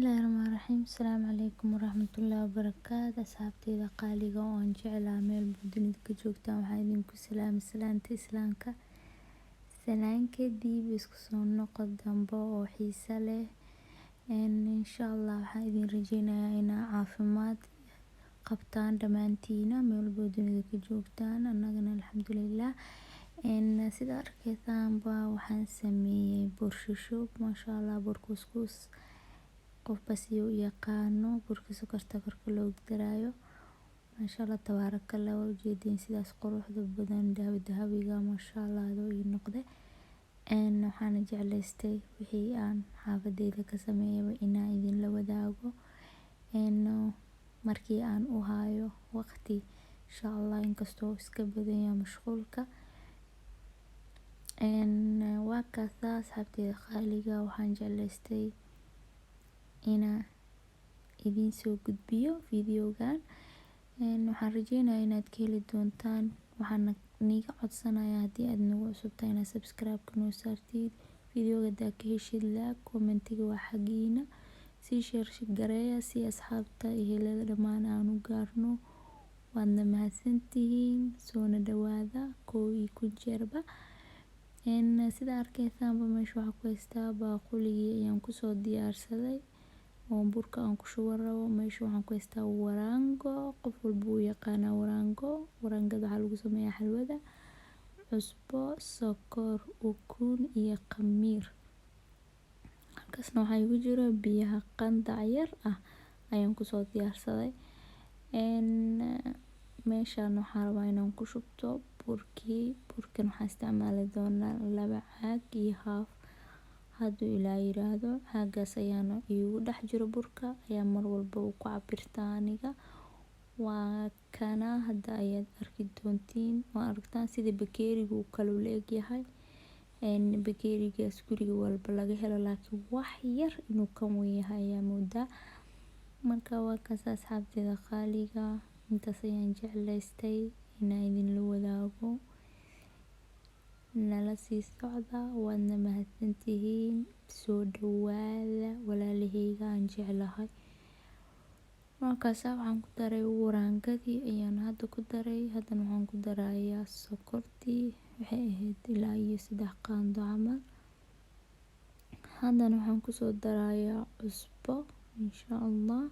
Bismillahirrahmanirrahim. Asalaamu calaykum waraxmatullaahi wabarakaatu. Asxaabteyda qaaliga oo aan jeclaa meel dunida ka joogtaan waxaan idinku salaamay salaanta islaamka. Salaan kadib isku soo noqod dambe oo xiiso leh. Insha Allah waxaan idin rajeynayaa inaa caafimaad qabtaan dhammaantiina meel dunida ka joogtaan. Annagana alxamdulillah. Sida arkaysaan waxaan sameeyay borsasho. Masha Allah burkuskus. qofba si uu yaqaano burka sokorta korka loogu daraayo. Masha Allah tabarakallah waa ujeedin sidaas quruxda badan dahabiga masha Allah ii noqday. Waxaan jeclaystay wixii aan xaafadeyda ka sameeyay inaan idin la wadaago. Markii aan u hayo waqti insha Allah inkastoo iska badan yahay mashquulka. Waa kaas asxaabteyda qaaliga waxaan jeclaystay inaan idin soo gudbiyo videogan. Waxaan rajeynayaa inaad ka heli doontaan. Waxaan niga codsanayaa haddii aad nagu cusubtahay inaad subscribe noo saartid, videoga hadaa ka heshid like, commentiga waa xagiina, sii share gareeya si asxaabta ehelada dhammaan aan u gaarno. Waadna mahadsantihiin soona dhawaada ku jeerba. Sida arkaysaan meesha waxaa ku haystaa baaquligii ayaan kusoo diyaarsaday oo burka aan ku shuban rabo. Meesha waxaan ku haystaa warango, qof walba uu yaqaanaa warango. Warangada waxaa lagu sameeyaa xalwada, cusbo, sokor, ukun iyo khamiir. Halkaasna waxaa igu jiro biyaha qandac yar ah ayaan kusoo diyaarsaday. Meeshaan waxaan rabaa inaan ku shubto burkan waxaan isticmaali doonaa 2 caag iyo half hadduu Ilaahay yiraahdo. Caagaas ayaana igu dhex jiro burka ayaa mar walba ku cabirtaa aniga. Waa kana hadda ayaad arki doontiin. Waa aragtaan sida bakeeriga uu kala leeg yahay. Bakeerigaas guriga walba laga helo laakiin wax yar inuu ka weyn yahay ayaa moodaa. Marka waa kaas asxaabteyda qaaliga. Intaas ayaan jeclaystay inaan idin la wadaago. Nala sii socda waadna mahadsantihiin. Soo dhawaada walaalahayga aan jeclahay. Markaas waxaan ku daray warangadii ayaan hadda ku daray. Haddana waxaan ku darayaa sokortii waxay ahayd ilaa iyo 3 qaando camal. Haddana waxaan ku soo darayaa cusbo insha Allah.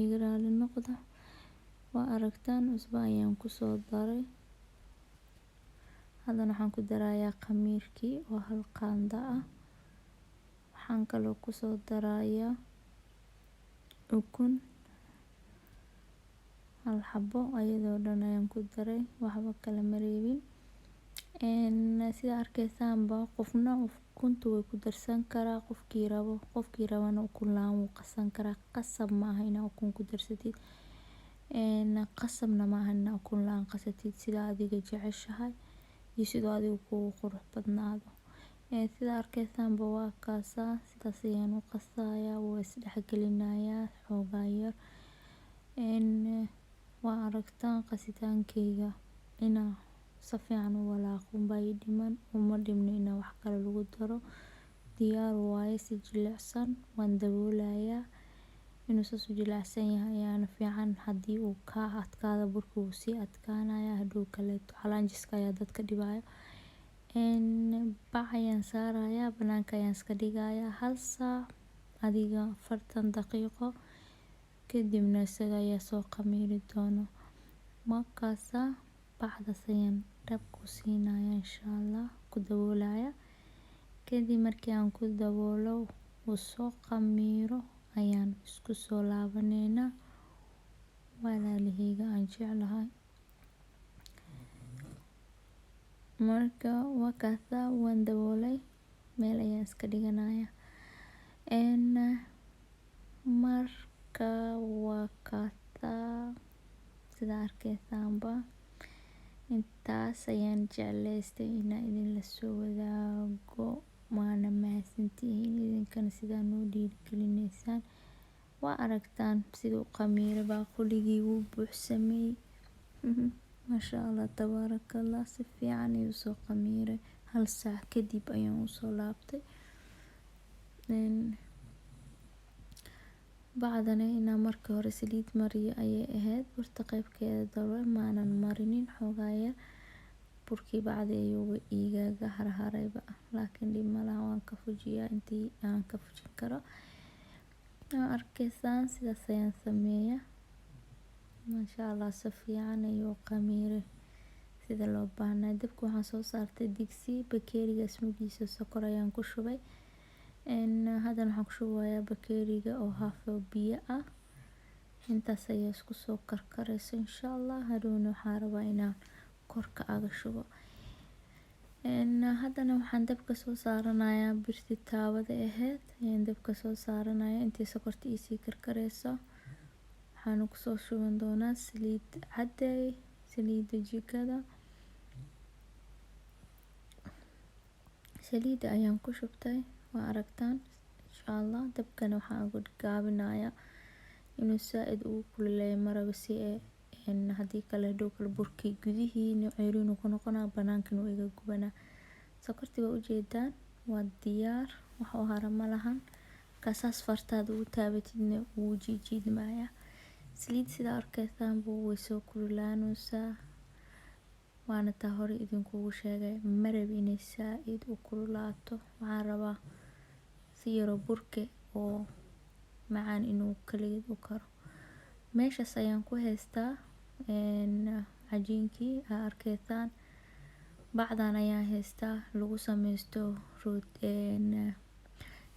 Igraali noqda. Waa aragtaan cusbo ayaan ku soo daray. Haddana waxaan ku darayaa khamiirkii oo 1 qaando ah. Waxaan kaloo ku soo darayaa ukun 1 xabo ayadoo dhan ayaan ku daray waxba kala mareebin. Sida arkaysaan qofna ukunta way ku darsan karaa qofkii rabana ukun laan wuu qasan karaa. Qasab ma aha inaad ukun ku darsatid. Qasabna ma aha inaad ukun laan qasatid sida adiga jeceshahay iyo sida adiga kugu qurux badnaado. Sida arkaysaan waa kaas sidaas ayaan u qasayaa waa is dhexgelinayaa xoogaa yar. Waa aragtaan qasitaankeyga inaa si fiican u walaaqo bay dhiman uma dhimno inaa wax kale lagu daro. Diyaar waaye si jilicsan waan daboolayaa. Inuu soo jilicsan yahay ayaana fiican. Haddii uu ka adkaado burka wuu sii adkaanayaa hadhow kale challenges ayaa dadka dhibaya. Bac ayaan saarayaa banaanka ayaan iska dhigayaa 1 saac adiga 40 daqiiqo kadibna isaga ayaa soo khamiiri doono. Markaas bacdaas ayaan dab ku siinayaa insha Allah ku daboolayaa. Kadib markii aan ku daboolo uu soo khamiiro ayaan isku soo laabaneynaa. Walaalahayga aan jeclahay. Marka waa kaas waan daboolay meel ayaan iska dhiganayaa. Marka waa kaas sida arkaysaan intaas ayaan jeclaystay inaan idin la soo wadaago. Waana mahadsantihiin idinkana sidaa noo dhiirigelinaysaan. Waa aragtaan siduu khamiir baaquligii uu buuxsamay. Masha Allah tabarakallah si fiican ayuu soo khamiiray. 1 saac kadib ayaan u soo laabtay. 1 saac kadib ayaan u soo laabtay. Waa kaas asxaabteyda qaaliga waxaan jeclaystay inaan idin la soo wadaago. Nala sii socda waadna mahadsantihiin idinkana sidaa noo dhiirigelinaysaan. Waa aragtaan siduu khamiir baaquligii uu buuxsamay. Masha Allah tabarakallah si fiican ayuu soo khamiiray. 1 saac kadib ayaan u soo laabtay. bacdana inaan markii hore saliid mariyo ayay ahayd. Burta qaybkeeda dambe maanan marinin, xoogaa yar burkii bacdi ayuu igaga harharayba, laakiin dhib malaha, waan ka fujiyaa intii aan ka fujin karo. Arkaysaan sidaas ayaan sameeyaa. Masha Allah, si fiican ayuu qamiire sida loo baahnaa. Dabka waxaan soo saartay digsi, bakeeriga smugiisa sokor ayaan ku shubay. Haddana waxaan ku shubayaa bakeeriga oo half biyo ah. Intaas ayaa isku soo karkaraysa insha Allah. Hadhowna waxaan rabaa inaan korka aga shubo. Haddana waxaan dabka soo saaranayaa birtii taawada ahayd. Dabka soo saaranaya intii sokorta isii karkarayso. Waxaan ku soo shuban doonaa saliid caday, saliida jikada. Saliida ayaan ku shubtay, waa aragtaan insha Allah. Dabkana waxaan ugu gaabinayaa inuu saaid ugu kululeeyo maraba si haddii kale hadhow kale burkii gudihiina ceeriin ku noqonaa, banaankana wuu iga gubanaa. Sokortii waa ujeedaan, waa diyaar, wax u hara ma lahan. Kasaas fartaada ugu taabatidna wuu jiidmayaa. Saliid sida arkaysaan buu way soo kululaanaysaa. waana taa hore idinkugu sheegay, marab inay saaid u kululaato. Waxaan rabaa si yaro burke oo macaan inuu kaligeed u karo. Meeshaas ayaan ku haystaa cajiinkii arkaysaan. Bacdan ayaan haystaa lagu sameysto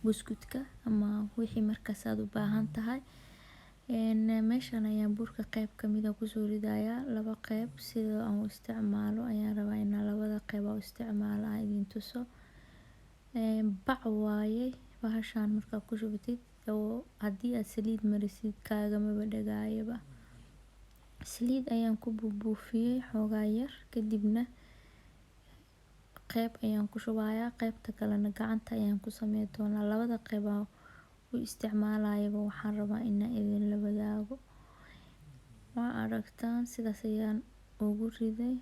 buskudka ama wixii markaas aad u baahan tahay. Meeshan ayaan burka qayb kamid ah kusoo ridayaa, 2 qayb sida aan u isticmaalo ayaan rabaa inaan labada qayb u isticmaalo aan idin tuso. Bac waaye bahashaan markaa ku shubatid oo haddii aad saliid marisid kaagamaba dhagaayaba. Saliid ayaan ku buufiyay xoogaa yar, kadibna qayb ayaan ku shubayaa, qaybta kalena gacanta ayaan ku sameyn doonaa. Labada qayb u isticmaalayaba waxaan rabaa inaan idin la wadaago. Waa aragtaan sidaas ayaan ugu riday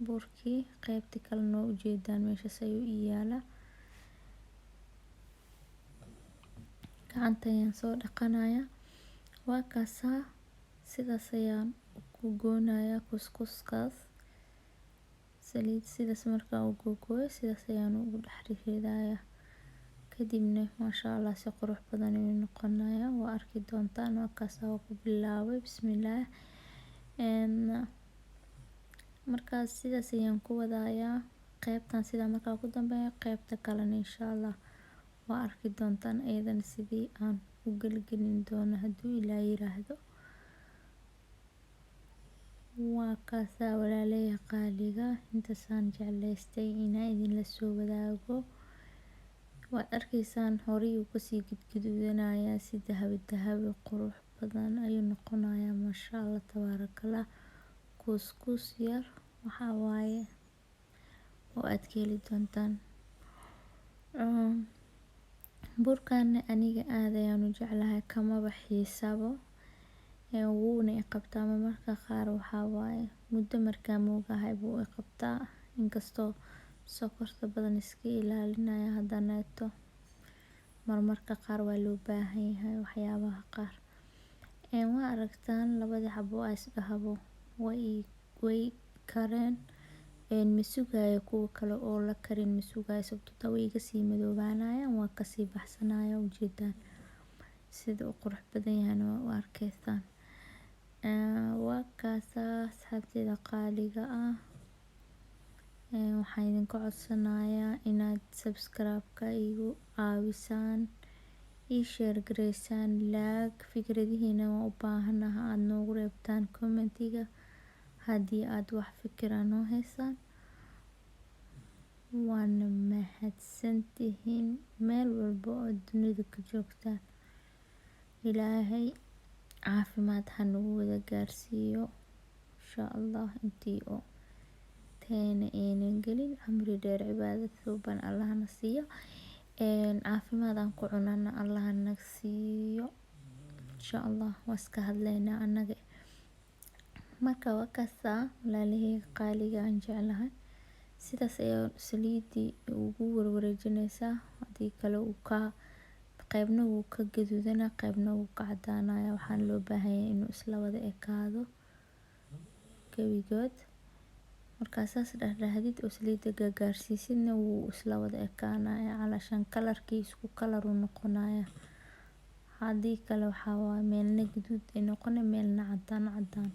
burkii. Qaybta kalena oo ujeedaan meeshaas ayuu yaalaa. Gacanta ayaan soo dhaqanayaa. Waa kaasaa sidaas ayaan ku goonayaa kuskuskaas. Saliid sidaas markaa u googooyo sidaas ayaan ugu dhex ridayaa. Kadibna masha Allah si qurux badan ayuu noqonayaa. Waa arki doontaan. Waa kaasaa ku bilaabay. Bismillah. Markaas sidaas ayaan ku wadayaa. Qaybtan sida markaa ku dambeeya, qaybta kalena insha Allah waa arki doontaan aydan sidii aan u gelgelin doono hadduu Ilaahay yiraahdo. Waa kaasaa walaalaya qaaliga. Intaasaan jeclaystay inaan idin la soo wadaago. Waad arkaysaan horay uu kasii gudguduudanayaa si dahabi qurux badan ayuu noqonayaa. Masha Allah, tabaarakallah. Kuskus yar waxaa waaye oo aad ka heli doontaan. Burkan aniga aad ayaan u jeclahay, kamaba xiisabo. Wuuna i qabtaa marmarka qaar waxaa waaye muddo markaa moogahay buu i qabtaa. Inkastoo sokorta badan iska ilaalinaya haddana marmarka qaar waa loo baahan yahay waxyaabaha qaar. Waa aragtaan labada xabo is dhahabo way kareen. Masuugaya kuwa kale oo la karin masuugaya sababtoo way iga sii madoobaanayaan, waa kasii baxsanaya ujeedaan. Sida u qurux badan yahay waa arkaysaan. Waa kaasaa asxaabtayda qaaliga ah. Waxaan idinka codsanayaa inaad subscribe-ka igu caawisaan, ii share gareysaan, like, fikradihiina waan u baahanahay aad noogu reebtaan commentiga haddii aad wax fikir ah noo haysaan. Waana mahadsantihiin meel walba oo dunida ka joogtaan. Ilaahay caafimaad ha nagu wada gaarsiiyo insha Allah. Intii oo teena aynan gelin cimri dheer, cibaadad suuban Allah na siiyo. Caafimaad aan ku cunana Allah na siiyo insha Allah. Waa iska hadlaynaa annaga. Marka waa kaasaa walaalahayga qaaliga aan jeclahay. Sidaas ayaa saliidii ugu warwareejinaysaa haddii kale uu ka qaybna wuu ka gaduudanaa qaybna wuu ka cadaanaya. waxaan loo baahan yahay inuu isla wada ekaado gebigood. markaa saas dhexdhexdid oo saliida gaarsiisidna wuu isla wada ekaanaya calashaan kalarkii isku kalar uu noqonaya. haddii kale waxaa waaye meelna gaduud ay noqona meelna cadaan.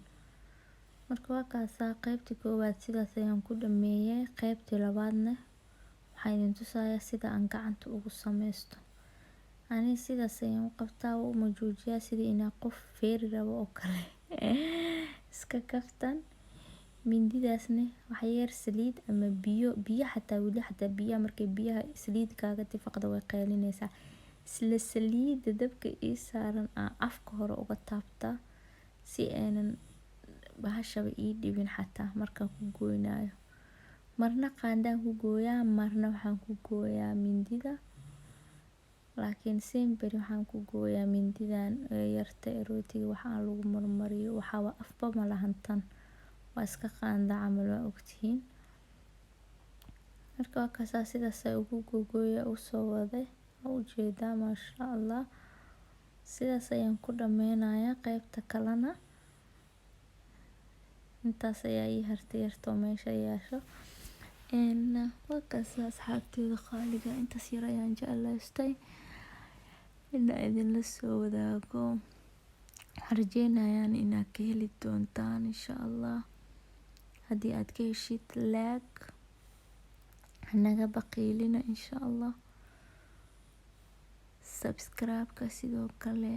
marka waa kaasaa qaybtii koowaad sidaas ayaan ku dhameeyay. qaybtii labaadna waxaan idin tusayaa sida aan gacanta ugu sameysto. ani sidaas ayaan u qabtaa oo uma joojiyaa sidii inaa qof feeri rabo oo kale iska kaftan. mindidaasna wax yar saliid ama biyo xataa weli xataa biyaha markay biyaha saliid kaaga tifaqda way qaylinaysaa. isla saliida dabka ii saaran aan afka hore uga taabtaa si aanan bahashaba ii dhibin xataa markaan ku gooynayo. marna qaandaan ku gooyaa marna waxaan ku gooyaa mindida. laakiin semberi waxaan ku gooyaa mindidan yarta rootiga waxaan lagu marmariyo waxaa afba ma lahan tan. waa iska qaanda camal waa ogtihiin. marka waa kaasaa sidaas ay ugu googooya u soo waday ujeedaa maasha Allah. sidaas ayaan ku dhameynayaa qaybta kalena. intaas ayaa ii hartay yartoo meesha yeesho. waa kaasaa asxaabteeda qaaliga intaas yar ayaan jeclaystay inaa idinla soo wadaago. waxaan rajeynayaa inaad ka heli doontaan insha Allah. haddii aad ka heshid like hanaga baqiilina insha Allah. subscribe-ka sidoo kale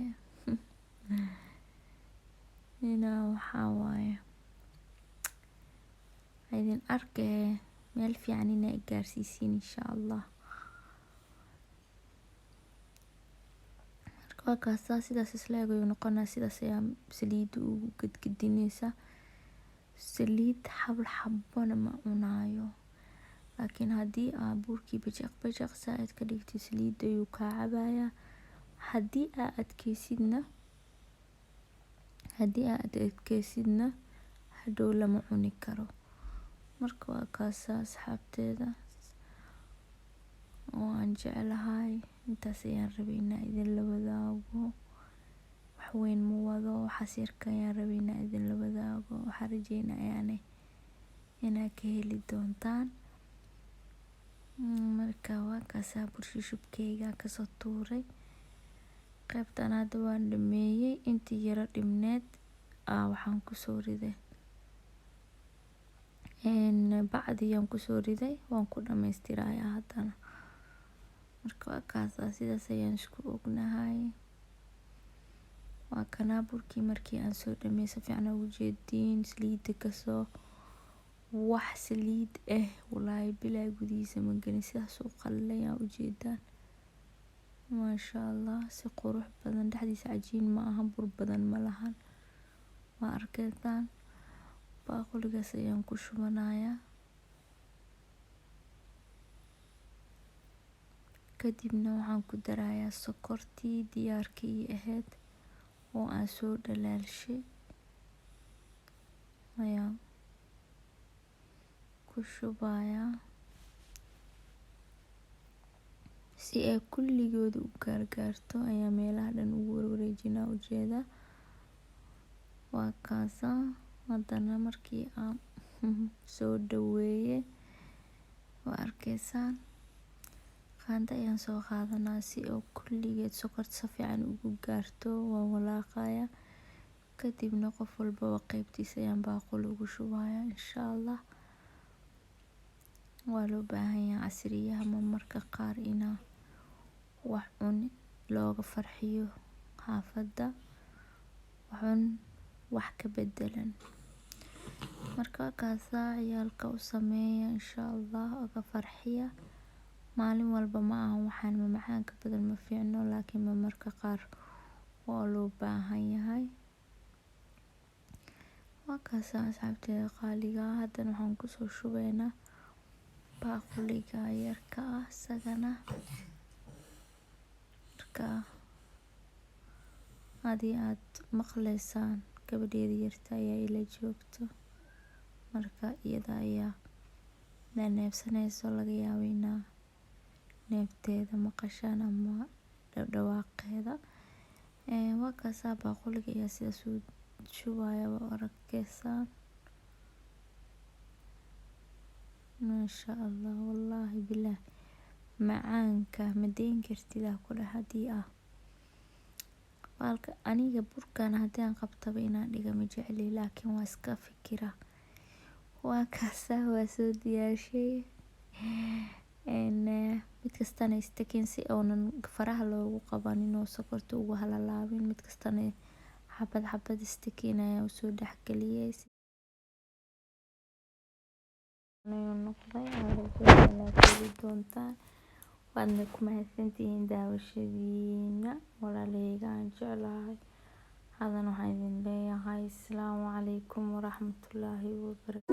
inaa waxaa waaye idin arkay meel fiican inaa gaarsiisiin insha Allah. marka waa kaasaa sidaas isla eg ayuu noqonaa. sidaas ayaa saliida ugu gadgadinaysa. saliid xabana ma cunaayo. laakiin haddii aad burkii bajaq saaid ka dhigtay saliid ayuu kaa cabayaa. haddii aad adkeysidna hadhow lama cuni karo. marka waa kaasaa asxaabteeda oo aan jeclahay. intaas ayaan rabay inaa idinla wadaago. waxweyn ma wado waxaas yarka ayaan rabay inaa idinla wadaago. waxaan rajeynayaa inaad ka heli doontaan. marka waa kaasaa burshi shubkeyga kasoo tuuray. qaybtan hadda waan dhameeyay. intii yaro dhibneed waxaan kusoo riday bacdiyaan kusoo riday waan ku dhamaystirayaa haddana. marka waa kaasaa sidaas ayaan isku ognahay. waa kanaa burkii markii aan soo dhameeyay si fiican ugu jeediin saliida kasoo wax saliid walaahi bilaa gudihiisa ma gelin. sidaas u qalilay aa ujeedaan maasha Allah. si qurux badan dhexdiisa cajiin ma aha bur badan ma lahan. waa arkaysaan. baaquligaas ayaan ku shubanayaa. kadibna waxaan ku darayaa sokortii diyaarkii ahayd oo aan soo dhalaalshay ayaan ku shubayaa si ay kulligooda u gaargaarto. ayaa meelaha dhan ugu wareejinaa ujeeda. waa kaasaa haddana markii aan soo dhaweeyay waa arkaysaan. qaando ayaan soo qaadanaa si oo kulligeed sokorta si fiican ugu gaarto. waan walaaqayaa. kadibna qof walbaba qaybtiisa ayaan baaquli ugu shubayaa insha Allah. waa loo baahan yahay casriyaha marmarka qaar inaa wax cun looga farxiyo xaafadda. wax ka bedelan. marka kaasaa ciyaalka u sameeya insha Allah uga farxiya. maalin walba ma aha waxaan mamacaanka badan ma fiicno laakiin marmarka qaar waa loo baahan yahay. waa kaasaa asxaabteeda qaaliga. haddana waxaan kusoo shubaynaa baaquliga yarka isagana. marka haddii aad maqlaysaan gabadheeda yarta ayaa ila joogto. marka iyada ayaa neefsanayso laga yaabo inaa neefteeda maqashaan ama dhawaaqeeda. Waa kaasaa baaquliga ayaa sidaas u shubaya aragkeysaan. Maasha Allah, wallaahi bilaah macaanka madeyn kartid ku dhax hadii balka aniga burkan hadii aan qabtaba inaan dhiga ma jecli, laakiin waa iska fikira. Waa kaasaa waa soo diyaarshay mid kastana istakin si oonan faraha loogu qabanin oo sokorta ugu halalaabin. Mid kastana xabad istakin ayaa usoo dhexgeliyay noqday heli doontaan. waadna ku mahadsantihiin daawashadiina walaalahayga aan jeclahay. Hadan waxaan idin leeyahay assalaamu calaykum waraxmatullaahi wabarakaatuh.